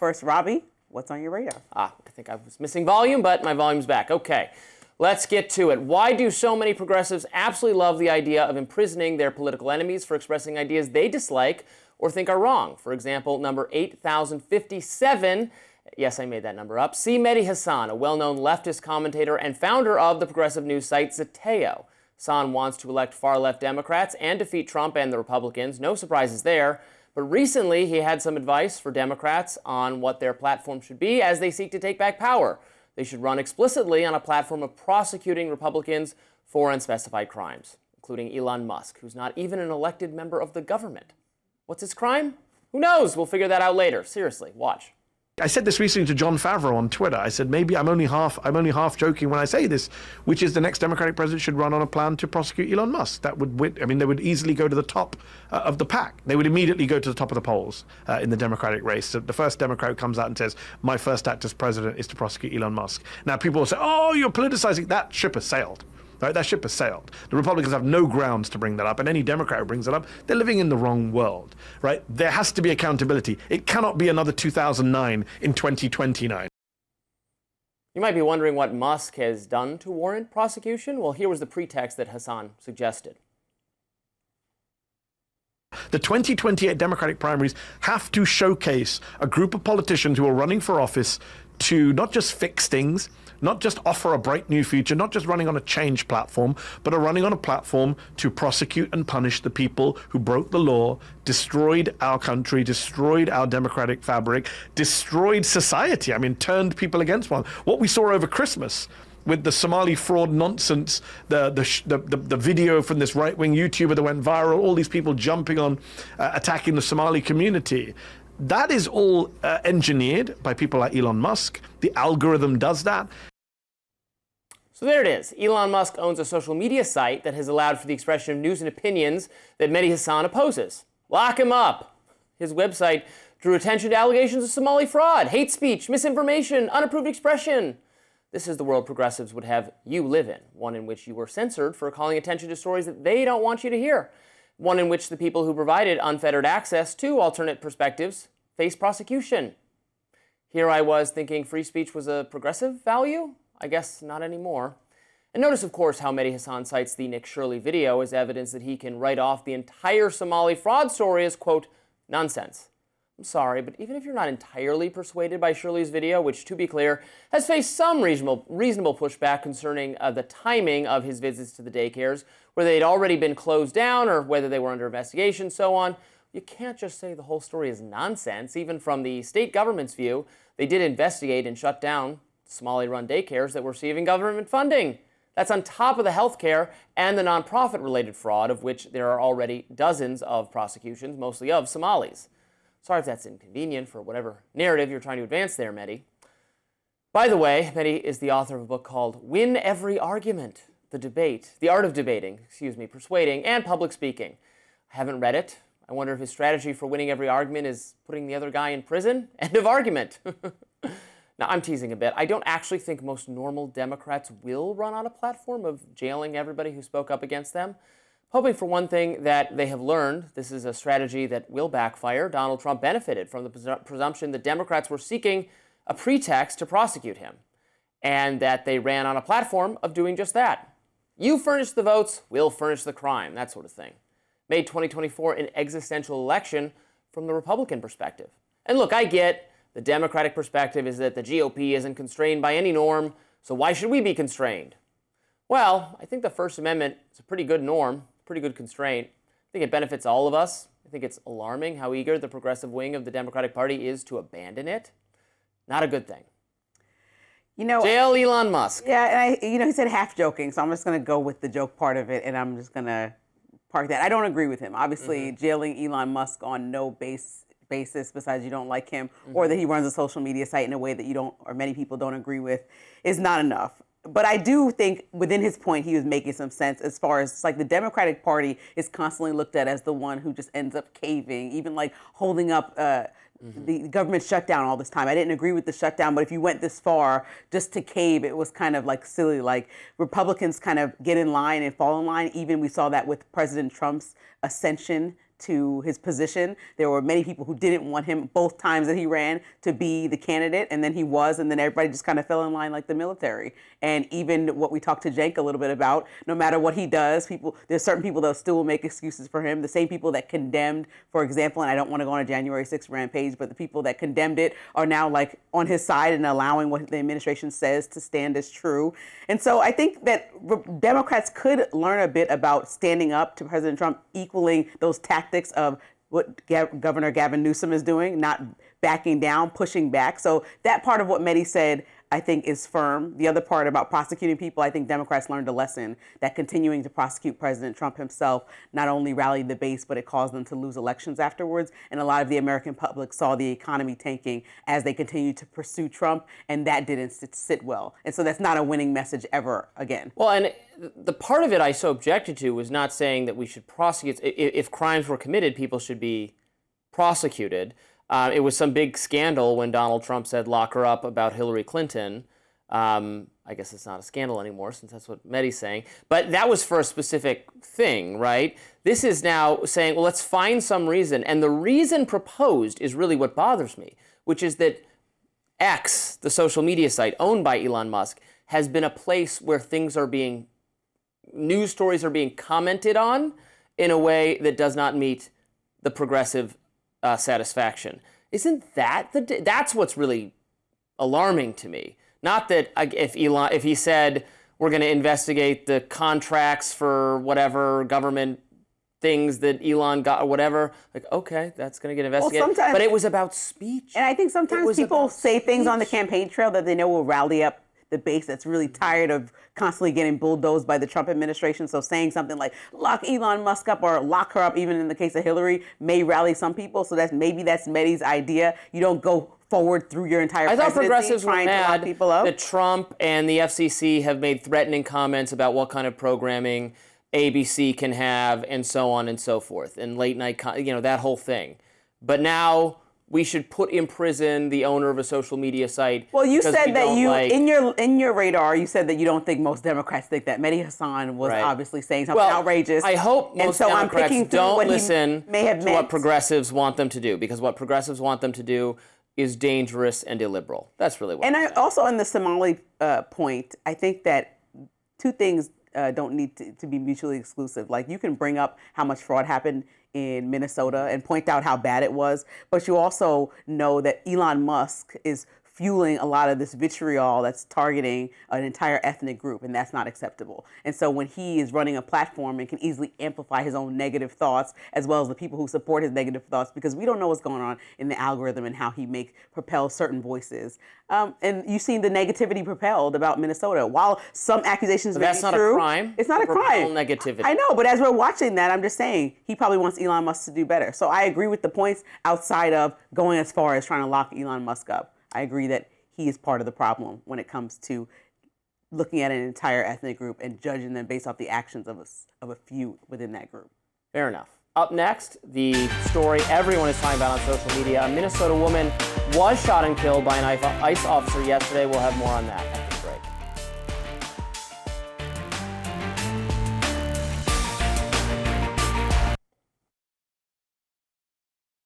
first, Robby, what's on your radar? I think I was missing volume, but my volume's back. Okay, let's get to it. Why do so many progressives absolutely love the idea of imprisoning their political enemies for expressing ideas they dislike or think are wrong? For example, number 8,057, yes, I made that number up. See Mehdi Hasan, a well-known leftist commentator and founder of the progressive news site Zateo. Hasan wants to elect far-left Democrats and defeat Trump and the Republicans. No surprises there. But recently, he had some advice for Democrats on what their platform should be as they seek to take back power. They should run explicitly on a platform of prosecuting Republicans for unspecified crimes, including Elon Musk, who's not even an elected member of the government. What's his crime? Who knows? We'll figure that out later. Seriously, watch. I said this recently to John Favreau on Twitter. I said, maybe I'm only half joking when I say this, which is the next Democratic president should run on a plan to prosecute Elon Musk. That would, they would easily go to the top of the pack. They would immediately go to the top of the polls in the Democratic race. So the first Democrat who comes out and says, my first act as president is to prosecute Elon Musk. Now people will say, oh, you're politicizing. That ship has sailed. Right, that ship has sailed. The Republicans have no grounds to bring that up, and any Democrat who brings it up, they're living in the wrong world. Right? There has to be accountability. It cannot be another 2009 in 2029. You might be wondering what Musk has done to warrant prosecution. Well, here was the pretext that Hasan suggested. The 2028 Democratic primaries have to showcase a group of politicians who are running for office to not just fix things, not just offer a bright new future, not just running on a change platform, but are running on a platform to prosecute and punish the people who broke the law, destroyed our country, destroyed our democratic fabric, destroyed society. I mean, turned people against one. What we saw over Christmas with the Somali fraud nonsense, the video from this right-wing YouTuber that went viral, all these people jumping on, attacking the Somali community. That is all engineered by people like Elon Musk. The algorithm does that. So there it is. Elon Musk owns a social media site that has allowed for the expression of news and opinions that Mehdi Hasan opposes. Lock him up. His website drew attention to allegations of Somali fraud, hate speech, misinformation, unapproved expression. This is the world progressives would have you live in, one in which you were censored for calling attention to stories that they don't want you to hear, one in which the people who provided unfettered access to alternate perspectives face prosecution. Here I was thinking free speech was a progressive value? I guess not anymore. And notice, of course, how Mehdi Hasan cites the Nick Shirley video as evidence that he can write off the entire Somali fraud story as, quote, nonsense. I'm sorry, but even if you're not entirely persuaded by Shirley's video, which, to be clear, has faced some reasonable pushback concerning the timing of his visits to the daycares, where they'd already been closed down or whether they were under investigation, so on, you can't just say the whole story is nonsense. Even from the state government's view, they did investigate and shut down Somali-run daycares that were receiving government funding. That's on top of the healthcare and the nonprofit-related fraud, of which there are already dozens of prosecutions, mostly of Somalis. Sorry if that's inconvenient for whatever narrative you're trying to advance there, Mehdi. By the way, Mehdi is the author of a book called Win Every Argument, The Art of Debating, Persuading, and Public Speaking. I haven't read it. I wonder if his strategy for winning every argument is putting the other guy in prison? End of argument. Now, I'm teasing a bit. I don't actually think most normal Democrats will run on a platform of jailing everybody who spoke up against them. Hoping for one thing that they have learned, this is a strategy that will backfire. Donald Trump benefited from the presumption that Democrats were seeking a pretext to prosecute him, and that they ran on a platform of doing just that. You furnish the votes, we'll furnish the crime, that sort of thing. Made 2024 an existential election from the Republican perspective. And look, I get the Democratic perspective is that the GOP isn't constrained by any norm, so why should we be constrained? Well, I think the First Amendment is a pretty good norm, pretty good constraint. I think it benefits all of us. I think it's alarming how eager the progressive wing of the Democratic Party is to abandon it. Not a good thing. You know, jail Elon Musk. Yeah, and he said half joking, so I'm just going to go with the joke part of it, and I'm just going to park that. I don't agree with him. Obviously, jailing Elon Musk on no basis besides you don't like him, or that he runs a social media site in a way that you don't, or many people don't agree with, is not enough. But I do think within his point, he was making some sense as far as like the Democratic Party is constantly looked at as the one who just ends up caving, even like holding up the government shutdown all this time. I didn't agree with the shutdown, but if you went this far just to cave, it was kind of like silly. Like Republicans kind of get in line and fall in line. Even we saw that with President Trump's ascension to his position. There were many people who didn't want him both times that he ran to be the candidate, and then he was, and then everybody just kind of fell in line like the military. And even what we talked to Cenk a little bit about, no matter what he does, there's certain people that still will make excuses for him. The same people that condemned, for example, and I don't want to go on a January 6th rampage, but the people that condemned it are now like on his side and allowing what the administration says to stand as true. And so I think that Democrats could learn a bit about standing up to President Trump, equaling those tactics of what Governor Gavin Newsom is doing, not backing down, pushing back. So that part of what Mehdi said, I think, is firm. The other part about prosecuting people, I think Democrats learned a lesson that continuing to prosecute President Trump himself not only rallied the base, but it caused them to lose elections afterwards. And a lot of the American public saw the economy tanking as they continued to pursue Trump, and that didn't sit well. And so that's not a winning message ever again. Well, and the part of it I so objected to was not saying that we should prosecute. If crimes were committed, people should be prosecuted. It was some big scandal when Donald Trump said lock her up about Hillary Clinton. I guess it's not a scandal anymore since that's what Mehdi's saying. But that was for a specific thing, right? This is now saying, well, let's find some reason. And the reason proposed is really what bothers me, which is that X, the social media site owned by Elon Musk, has been a place where news stories are being commented on in a way that does not meet the progressive satisfaction. Isn't that's what's really alarming to me? Not that if he said we're going to investigate the contracts for whatever government things that Elon got or whatever, like, okay, that's going to get investigated. Well, but it was about speech. And I think sometimes people say things on the campaign trail that they know will rally up the base that's really tired of constantly getting bulldozed by the Trump administration. So saying something like lock Elon Musk up or lock her up, even in the case of Hillary, may rally some people. So that's Mehdi's idea. You don't go forward through your entire presidency. I thought progressives were trying to lock mad people up. that Trump and the FCC have made threatening comments about what kind of programming ABC can have and so on and so forth, and late night, that whole thing. But now we should put in prison the owner of a social media site. Well, you said that in your radar, you said that you don't think most Democrats think that. Mehdi Hasan was obviously saying something outrageous. I hope most Democrats don't listen to what progressives want them to do, because what progressives want them to do is dangerous and illiberal. That's really what. And I also, on the Somali point, I think that two things don't need to be mutually exclusive. Like, you can bring up how much fraud happened in Minnesota and point out how bad it was, but you also know that Elon Musk is fueling a lot of this vitriol that's targeting an entire ethnic group, and that's not acceptable. And so when he is running a platform and can easily amplify his own negative thoughts, as well as the people who support his negative thoughts, because we don't know what's going on in the algorithm and how he propels certain voices. And you've seen the negativity propelled about Minnesota. While some accusations may be true, that's not a crime. It's not a crime. Negativity. I know, but as we're watching that, I'm just saying he probably wants Elon Musk to do better. So I agree with the points outside of going as far as trying to lock Elon Musk up. I agree that he is part of the problem when it comes to looking at an entire ethnic group and judging them based off the actions of a few within that group. Fair enough. Up next, the story everyone is talking about on social media. A Minnesota woman was shot and killed by an ICE officer yesterday. We'll have more on that.